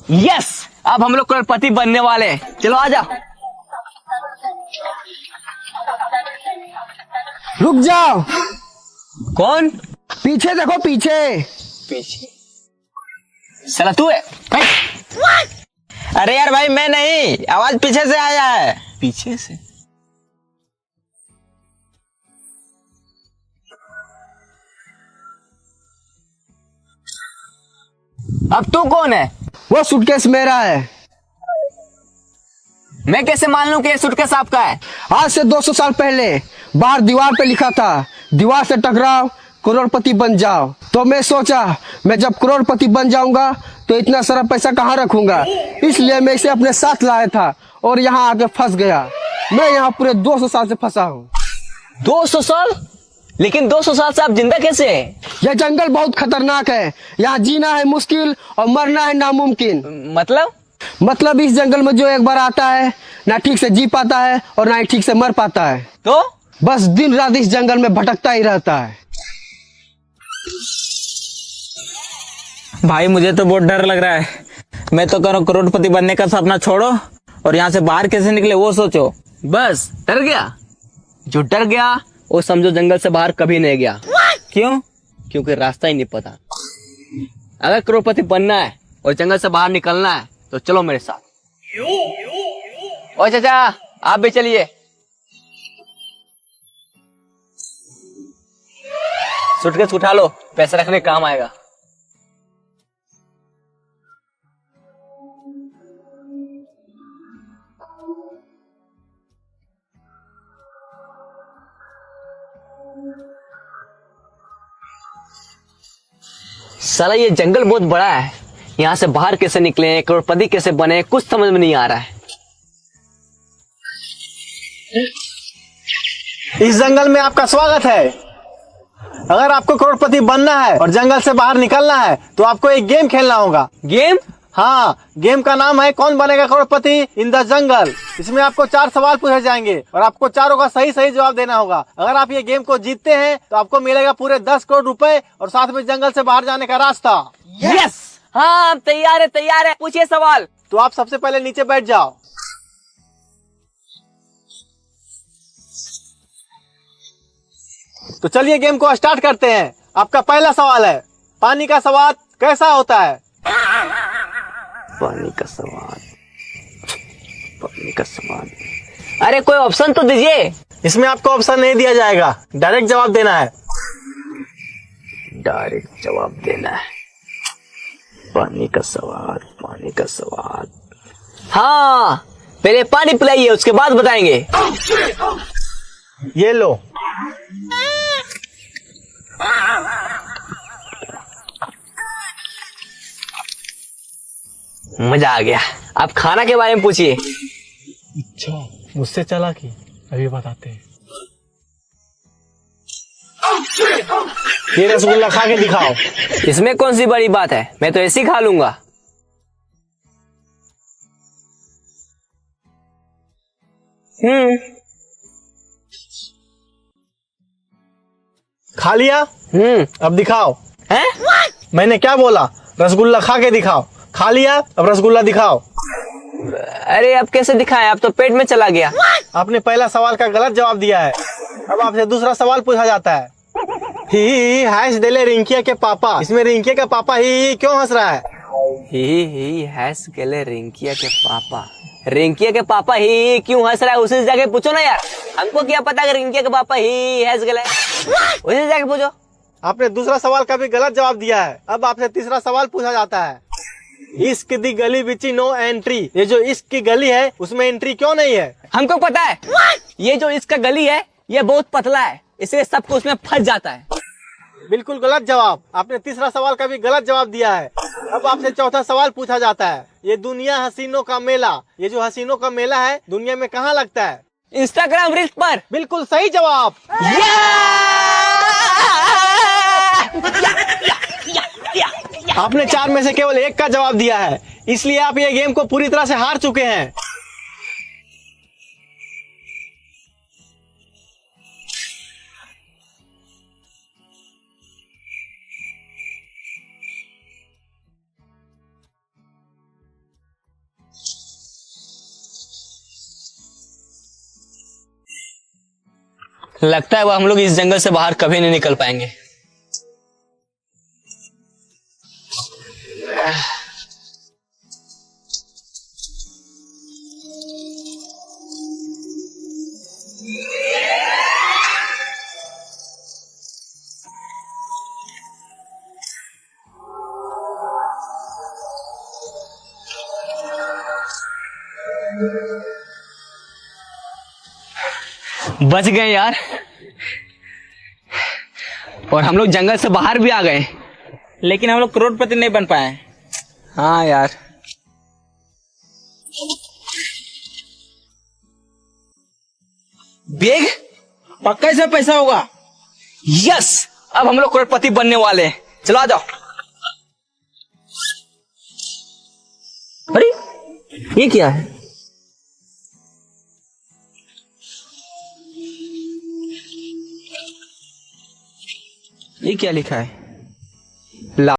Yes, अब हम लोग करोड़पति बनने वाले हैं। चलो आजा। रुक जाओ। कौन? पीछे देखो, पीछे। पीछे? साला तू है? अरे यार भाई मैं नहीं, आवाज पीछे से आया है। पीछे से? अब तू कौन है? वो सूटकेस मेरा है। मैं कैसे मान लूं कि ये सूटकेस आपका है? आज से 200 साल पहले बाहर दीवार पे लिखा था, दीवार से टकराओ करोड़पति बन जाओ। तो मैं सोचा मैं जब करोड़पति बन जाऊंगा तो इतना सारा पैसा कहाँ रखूंगा, इसलिए मैं इसे अपने साथ लाया था और यहाँ आके फंस गया। मैं यहाँ पूरे 200 साल से फंसा हूँ। 200 साल? लेकिन 200 साल से आप जिंदा कैसे हैं? यह जंगल बहुत खतरनाक है। यहाँ जीना है मुश्किल और मरना है नामुमकिन। मतलब इस जंगल में जो एक बार आता है ना ठीक से जी पाता है और ना ही ठीक से मर पाता है। तो बस दिन रात इस जंगल में भटकता ही रहता है। भाई मुझे तो बहुत डर लग रहा है। मैं तो कह रहा हूं करोड़पति बनने का सपना छोड़ो और यहाँ से बाहर कैसे निकले वो सोचो। बस डर गया? जो डर गया वो समझो जंगल से बाहर कभी नहीं गया। क्यों? क्योंकि रास्ता ही नहीं पता। अगर करोड़पति बनना है और जंगल से बाहर निकलना है तो चलो मेरे साथ। ओ चाचा आप भी चलिए। सूटकेस उठा लो, पैसा रखने काम आएगा। साला ये जंगल बहुत बड़ा है, यहाँ से बाहर कैसे निकले, करोड़पति कैसे बने, कुछ समझ में नहीं आ रहा है। इस जंगल में आपका स्वागत है। अगर आपको करोड़पति बनना है और जंगल से बाहर निकलना है तो आपको एक गेम खेलना होगा। गेम? हाँ, गेम का नाम है कौन बनेगा करोड़पति इन द जंगल। इसमें आपको 4 सवाल पूछे जाएंगे और आपको चारों का सही सही जवाब देना होगा। अगर आप ये गेम को जीतते हैं तो आपको मिलेगा पूरे 10 करोड़ रुपए और साथ में जंगल से बाहर जाने का रास्ता। यस! हाँ तैयार है, पूछिए सवाल। तो आप सबसे पहले नीचे बैठ जाओ। तो चलिए गेम को स्टार्ट करते हैं। आपका पहला सवाल है, पानी का स्वाद कैसा होता है? पानी का स्वाद, पानी का स्वाद। अरे कोई ऑप्शन तो दीजिए। इसमें आपको ऑप्शन नहीं दिया जाएगा, डायरेक्ट जवाब देना है। डायरेक्ट जवाब देना है। पानी का स्वाद, पानी का स्वाद। हाँ, पहले पानी पिलाइए उसके बाद बताएंगे। ये लो। मजा आ गया। आप खाना के बारे में पूछिए। अच्छा, मुझसे चला कि अभी बताते हैं। ये रसगुल्ला खा के दिखाओ। इसमें कौन सी बड़ी बात है, मैं तो ऐसे ही खा लूंगा। खा लिया? अब दिखाओ। हैं? मैंने क्या बोला? रसगुल्ला खा के दिखाओ। खा लिया, अब रसगुल्ला दिखाओ। अरे अब कैसे दिखाएं, अब तो पेट में चला गया। आपने पहला सवाल का गलत जवाब दिया है। अब आपसे दूसरा सवाल पूछा जाता है। ही हंस देले रिंकिया के पापा। इसमें रिंकिया का पापा ही क्यों हंस रहा है? ही हंस गेले रिंकिया के पापा। रिंकिया के पापा ही क्यों हंस रहा है, उसी से जाके पूछो ना यार। हमको क्या पता कि रिंकिया के पापा ही हंस गेले, उसी से जाके पूछो। आपने दूसरा सवाल का भी गलत जवाब दिया है। अब आपसे तीसरा सवाल पूछा जाता है। इश्क दी गली बिच नो एंट्री। ये जो इश्क की गली है उसमें एंट्री क्यों नहीं है? हमको पता है। ये जो इसका गली है ये बहुत पतला है, इसलिए सबको उसमें फंस जाता है। बिल्कुल गलत जवाब। आपने तीसरा सवाल का भी गलत जवाब दिया है। अब आपसे चौथा सवाल पूछा जाता है। ये दुनिया हसीनों का मेला, ये जो हसीनों का मेला है दुनिया में कहाँ लगता है? इंस्टाग्राम रील्स पर। बिल्कुल सही जवाब। आपने 4 में से केवल 1 का जवाब दिया है, इसलिए आप ये गेम को पूरी तरह से हार चुके हैं। लगता है वो हम लोग इस जंगल से बाहर कभी नहीं निकल पाएंगे। बच गए यार, और हम लोग जंगल से बाहर भी आ गए, लेकिन हम लोग करोड़पति नहीं बन पाए। हाँ यार। बेग पक्का इसमें पैसा होगा। यस, अब हम लोग करोड़पति बनने वाले हैं। चलो आ जाओ। अरे ये क्या है? ये क्या लिखा है?